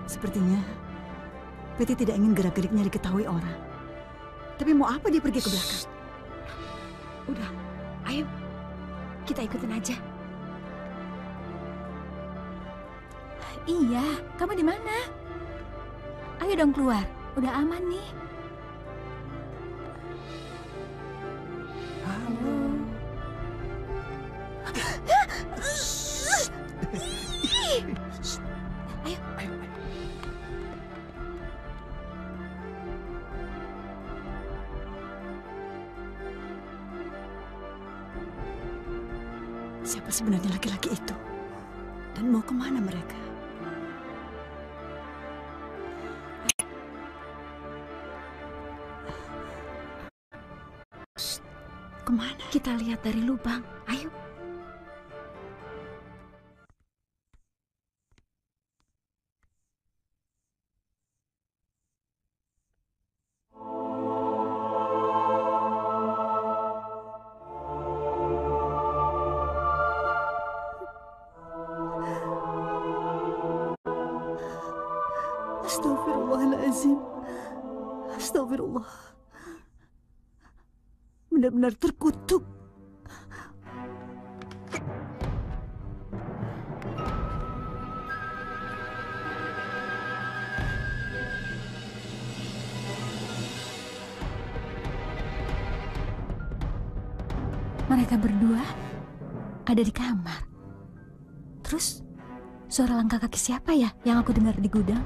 Sepertinya Betty tidak ingin gerak-geriknya diketahui orang. Tapi mau apa dia pergi ke belakang? Udah, ayo kita ikutin aja. Iya, kamu di mana? Ayo dong keluar, udah aman nih. Halo. Ayo. Siapa sebenarnya laki-laki itu? Dan mau kemana mereka? Kemana? Kita lihat dari lubang. Ayo. Astagfirullahaladzim. Astagfirullah. Benar-benar terkutuk. Mereka berdua ada di kamar. Terus suara langkah kaki siapa ya yang aku dengar di gudang?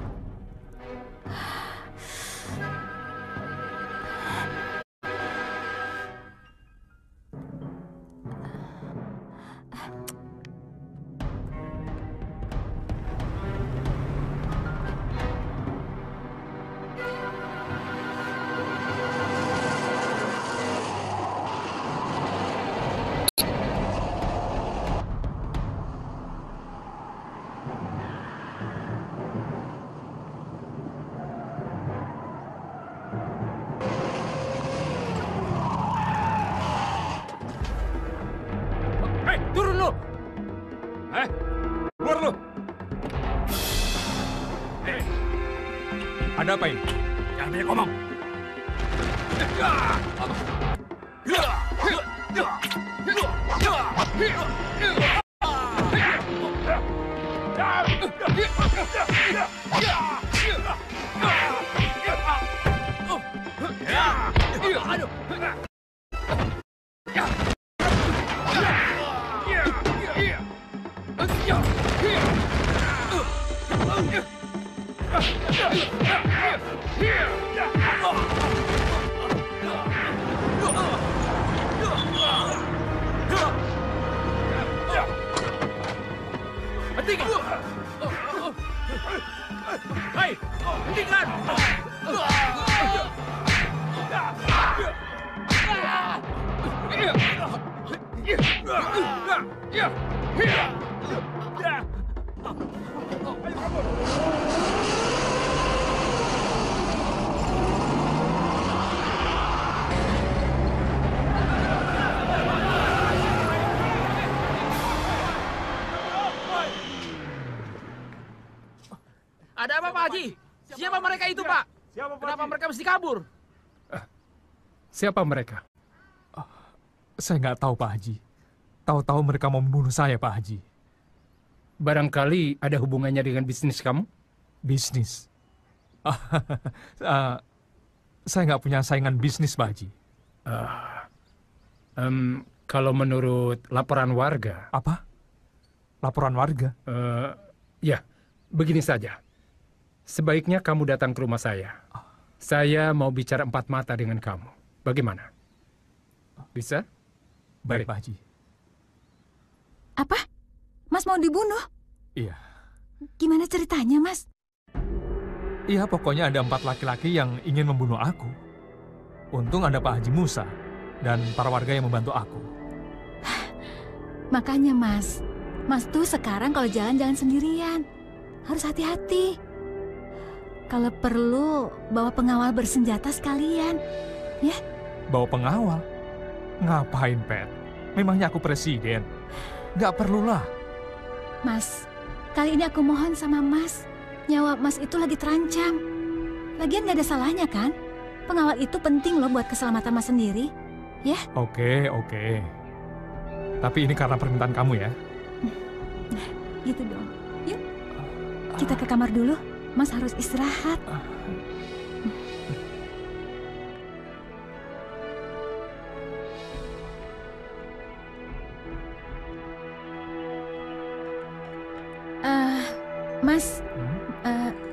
Turun lu! Keluar lu! Ada apa ini? Jangan banyak ngomong. Hei, hentikan! Ada apa, Pak Haji? Siapa mereka itu, Pak? Kenapa mereka mesti kabur? Siapa mereka? Saya nggak tahu, Pak Haji. Tahu-tahu mereka mau membunuh saya, Pak Haji. Barangkali ada hubungannya dengan bisnis kamu? Bisnis? Saya nggak punya saingan bisnis, Pak Haji. Kalau menurut laporan warga... Apa? Laporan warga? Ya, begini saja. Sebaiknya kamu datang ke rumah saya. Saya mau bicara 4 mata dengan kamu. Bagaimana? Bisa? Baik, Pak Haji. Apa? Mas mau dibunuh? Iya. Gimana ceritanya, Mas? Iya, pokoknya ada 4 laki-laki yang ingin membunuh aku. Untung ada Pak Haji Musa dan para warga yang membantu aku. Makanya, Mas tuh sekarang kalau jalan-jalan sendirian. Harus hati-hati. Kalau perlu, bawa pengawal bersenjata sekalian. Ya? Bawa pengawal? Ngapain, Pet? Memangnya aku presiden? Nggak perlulah. Mas, kali ini aku mohon sama Mas. Nyawa Mas itu lagi terancam. Lagian nggak ada salahnya, kan? Pengawal itu penting loh buat keselamatan Mas sendiri. Ya? Oke. Tapi ini karena permintaan kamu ya? Gitu dong. Yuk, kita ke kamar dulu. Mas harus istirahat.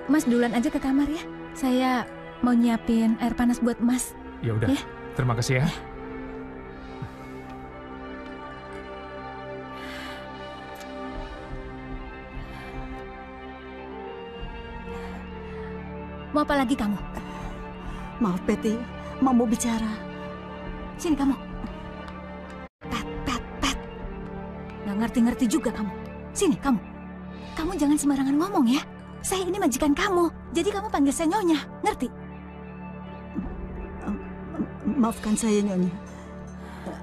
Mas duluan aja ke kamar ya. Saya mau nyiapin air panas buat Mas. Ya udah. Terima kasih ya. Mau apa lagi kamu? Maaf, Betty. Mau bicara. Sini kamu. Pet. Nggak ngerti-ngerti juga kamu. Sini kamu. Kamu jangan sembarangan ngomong ya. Saya ini majikan kamu. Jadi kamu panggil saya Nyonya. Ngerti? Maafkan saya, Nyonya.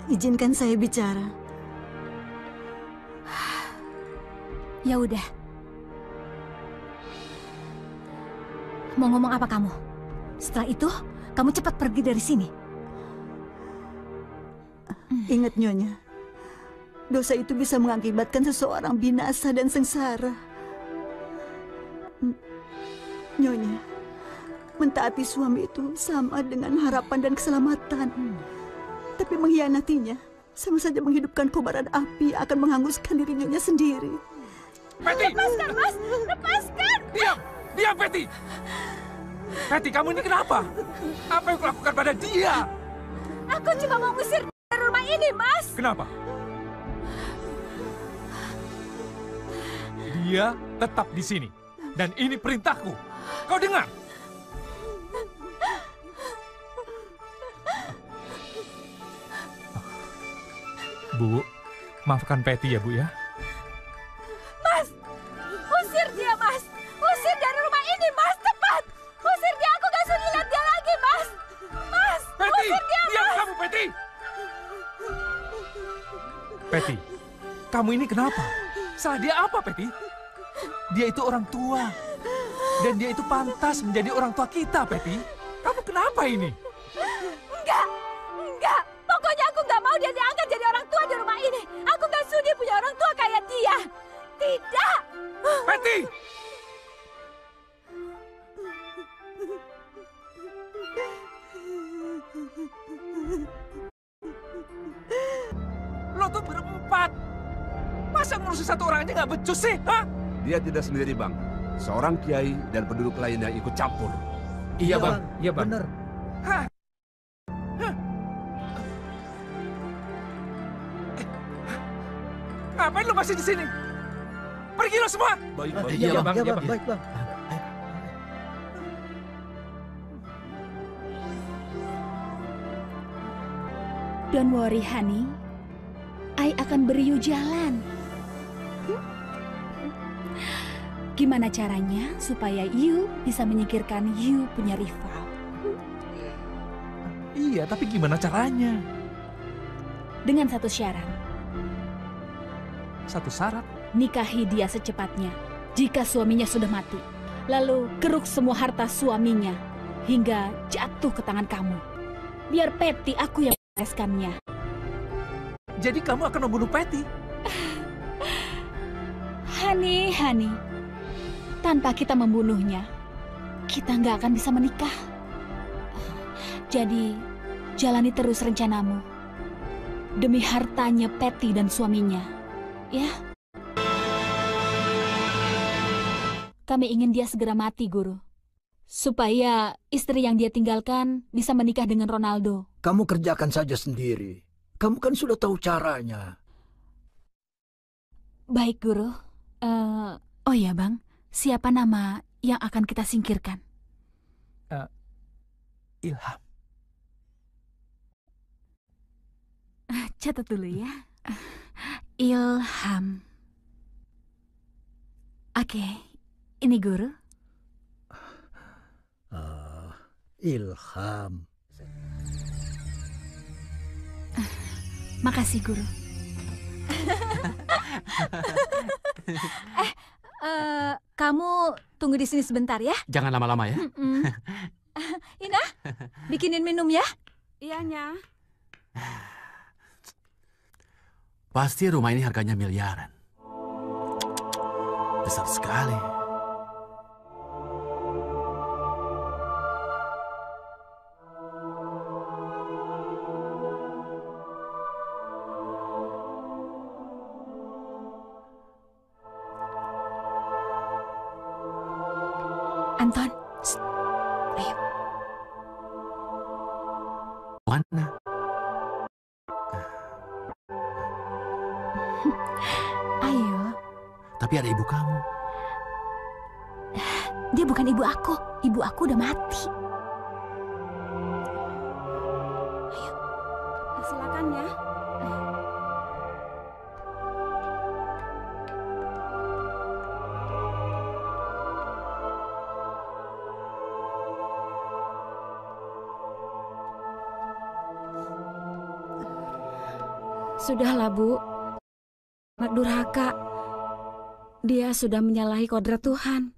Izinkan saya bicara. Ya udah. Mau ngomong apa kamu? Setelah itu, kamu cepat pergi dari sini. Ingat, Nyonya. Dosa itu bisa mengakibatkan seseorang binasa dan sengsara. Nyonya, mentaati suami itu sama dengan harapan dan keselamatan. Tapi mengkhianatinya sama saja menghidupkan kobaran api akan menghanguskan diri Nyonya sendiri. Betty! Lepaskan, Mas! Lepaskan! Diam, Betty! Betty, kamu ini kenapa? Apa yang kulakukan pada dia? Aku cuma mau ngusir dari rumah ini, Mas! Kenapa? Dia tetap di sini. Dan ini perintahku. Kau dengar? Bu, maafkan Patty ya, Bu ya. Mas! Usir dia, Mas! Usir dari rumah ini, Mas! Cepat! Usir dia! Aku gak sudi lihat dia lagi, Mas! Mas! Patty! Usir dia, Diam Mas! kamu, Patty! Patty, kamu ini kenapa? Salah dia apa, Patty? Dia itu orang tua. Dan dia itu pantas menjadi orang tua kita, Patty. Kenapa ini? Enggak. Pokoknya aku nggak mau dia diangkat jadi orang tua di rumah ini. Aku nggak sudi punya orang tua kayak dia. Tidak. Patty! Lo tuh berempat. Masa ngurusin satu orang aja nggak becus sih? Hah? Dia tidak sendiri, Bang. Seorang kiai dan penduduk lainnya ikut campur. Iya, Bang. Iya, Bang. Benar. Hah? Ngapain lo masih di sini? Pergi lo semua. Baik, Iya, Bang. Iya, Bang. Baik, Bang. Don't worry, honey. I akan beri you jalan. Gimana caranya supaya you bisa menyingkirkan you punya rival? Iya, tapi gimana caranya? Dengan satu syarat. Satu syarat? Nikahi dia secepatnya jika suaminya sudah mati. Lalu keruk semua harta suaminya hingga jatuh ke tangan kamu. Biar Patty aku yang membereskannya. Jadi kamu akan membunuh Patty? Honey. Tanpa kita membunuhnya, kita nggak akan bisa menikah. Jadi, jalani terus rencanamu. Demi hartanya Patty dan suaminya. Ya? Kami ingin dia segera mati, Guru. Supaya istri yang dia tinggalkan bisa menikah dengan Ronaldo. Kamu kerjakan saja sendiri. Kamu kan sudah tahu caranya. Baik, Guru. Oh ya, Bang. Siapa nama yang akan kita singkirkan? Ilham. Catat dulu ya. Ilham. Oke, ini Guru. Ilham. Makasih, Guru. Kamu tunggu di sini sebentar ya. Jangan lama-lama ya. Ina, bikinin minum ya. Iya, Nya. Pasti rumah ini harganya miliaran. Besar sekali. Anton, ayo. Mana? Ayo. Tapi ada ibu kamu. Dia bukan ibu aku. Ibu aku udah mati. Ayo. Silakan ya. Sudahlah, Bu. Anak durhaka. Dia sudah menyalahi kodrat Tuhan.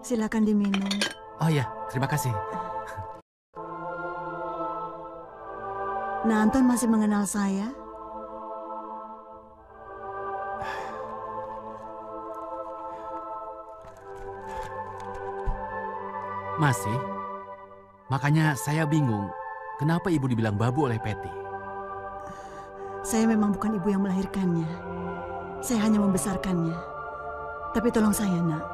Silakan diminum. Oh ya, terima kasih. Nah, Anton masih mengenal saya? Masih? Makanya saya bingung, kenapa ibu dibilang babu oleh Patty? Saya memang bukan ibu yang melahirkannya. Saya hanya membesarkannya. Tapi tolong saya, Nak.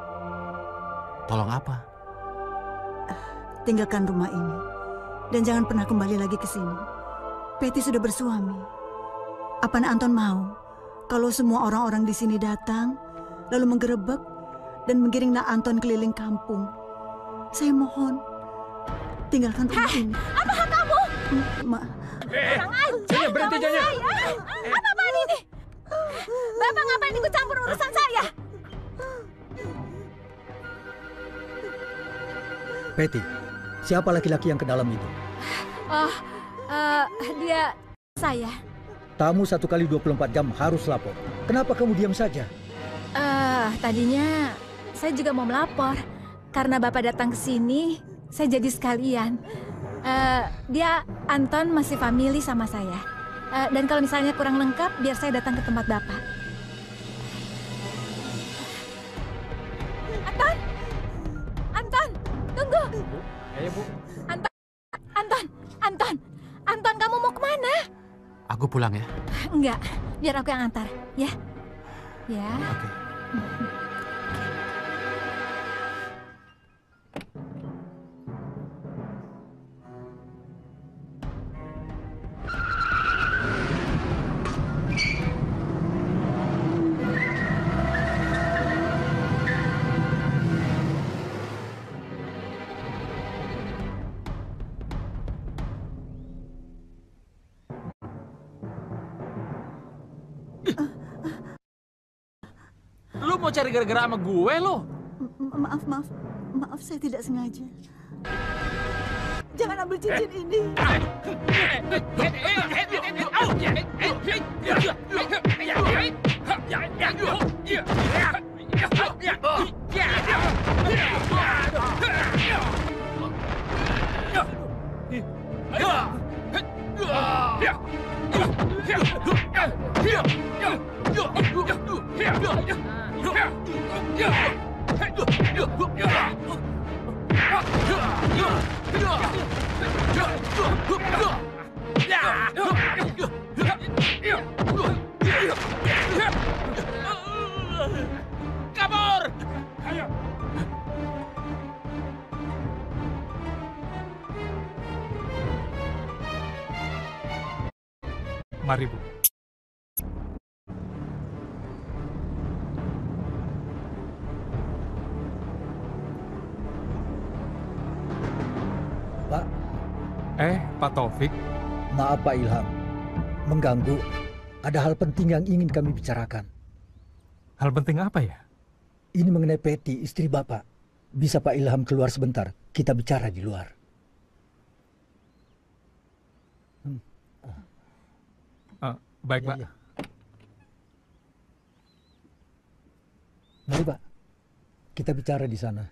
Tolong apa? Tinggalkan rumah ini. Dan jangan pernah kembali lagi ke sini. Patty sudah bersuami. Apa Nak Anton mau kalau semua orang-orang di sini datang, lalu menggerebek dan menggiring Nak Anton keliling kampung? Saya mohon, tinggalkan rumah ini. Apa hak kamu? Kurang ajar berhenti aja. Apa-apaan ini? Bapak ngapain ikut campur urusan saya? Patty, siapa laki-laki yang ke dalam itu? Oh, dia saya. Tamu 1 kali 24 jam harus lapor. Kenapa kamu diam saja? Tadinya saya juga mau melapor. Karena Bapak datang ke sini, saya jadi sekalian. Dia, Anton, masih famili sama saya. Dan kalau misalnya kurang lengkap, biar saya datang ke tempat Bapak. Anton! Anton! Tunggu! Ayo, Bu. Anton, kamu mau kemana? Aku pulang ya. Enggak, biar aku yang antar, ya. Ya. Oke. Lu mau cari gara-gara sama gue lo? Maaf, saya tidak sengaja. Jangan ambil cincin ini. Kabur! Mari, Bu. Pak. Pak Taufik. Maaf Pak Ilham. Mengganggu. Ada hal penting yang ingin kami bicarakan. Hal penting apa ya? Ini mengenai Peti, istri Bapak. Bisa Pak Ilham keluar sebentar? Kita bicara di luar. Baik, Pak. Ya. Mari, Pak. Kita bicara di sana.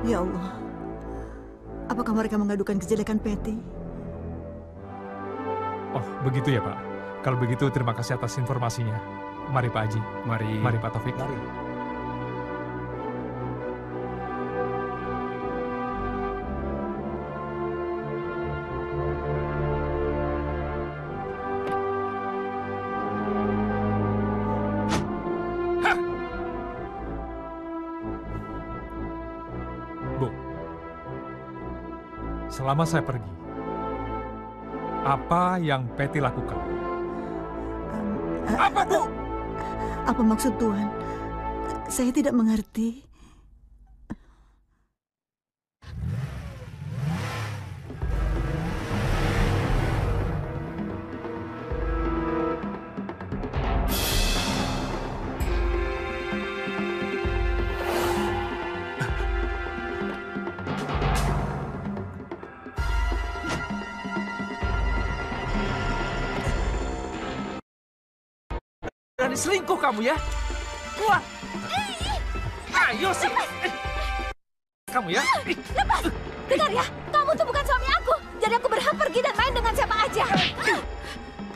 Ya Allah, apakah mereka mengadukan kejelekan Peti? Oh, begitu ya, Pak. Kalau begitu, terima kasih atas informasinya. Mari, Pak Haji. Mari, Pak Taufik. Mari. Bu, selama saya pergi, apa yang Peti lakukan? Apa, Bu? Apa maksud Tuhan? Saya tidak mengerti. Berani selingkuh kamu ya? Wah! Ayo sih! Kamu ya? Lepas! Dengar ya, kamu tuh bukan suami aku. Jadi aku berhak pergi dan main dengan siapa aja.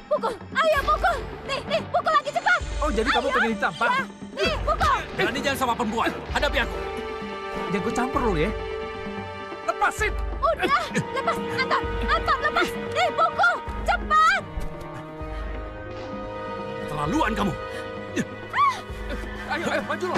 Pukul! Ayo pukul! Nih, pukul lagi cepat! Oh, jadi kamu pengen ditampar? Ya. Nih, pukul! Berani jangan sama perempuan. Hadapi aku. Jangan gue campur lu ya. Lepasin! Udah! Lepas! Anton, lepas! Nih, pukul! Cepat! Keterlaluan kamu. Ayo, maju lo.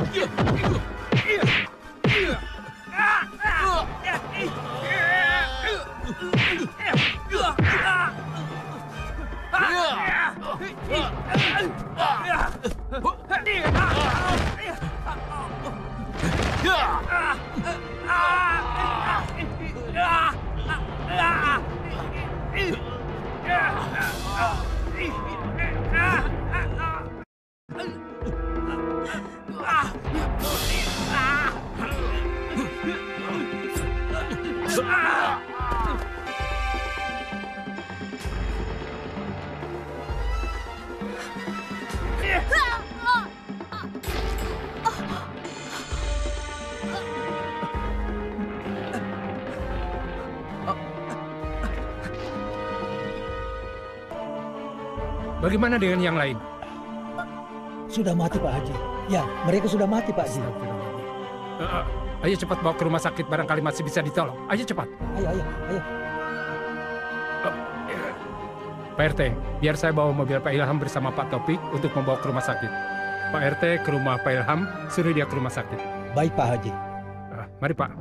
Bagaimana dengan yang lain? Sudah mati Pak Haji. Ya, mereka sudah mati Pak Haji. Ayo cepat bawa ke rumah sakit, barangkali masih bisa ditolong. Ayo cepat. Ayo. Pak RT, biar saya bawa mobil Pak Ilham bersama Pak Taufik untuk membawa ke rumah sakit. Pak RT ke rumah Pak Ilham, suruh dia ke rumah sakit. Baik Pak Haji. Mari Pak.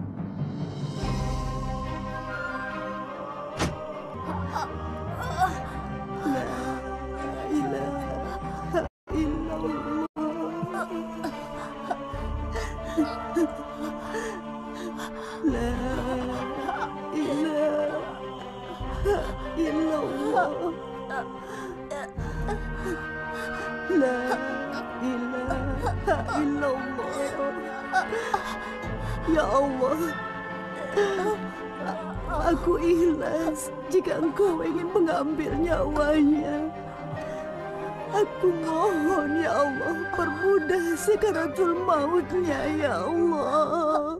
Ya Allah, aku ikhlas jika Engkau ingin mengambil nyawanya. Aku mohon ya Allah, permudah sakaratul mautnya ya Allah.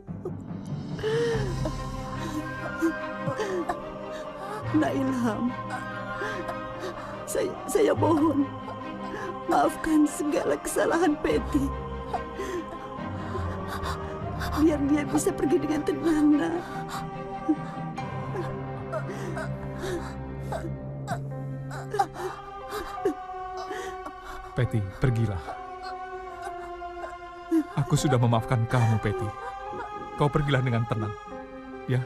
Nak Ilham, saya mohon maafkan segala kesalahan Peti. Biar dia bisa pergi dengan tenang, Nak. Peti, pergilah. Aku sudah memaafkan kamu, Peti. Kau pergilah dengan tenang, ya.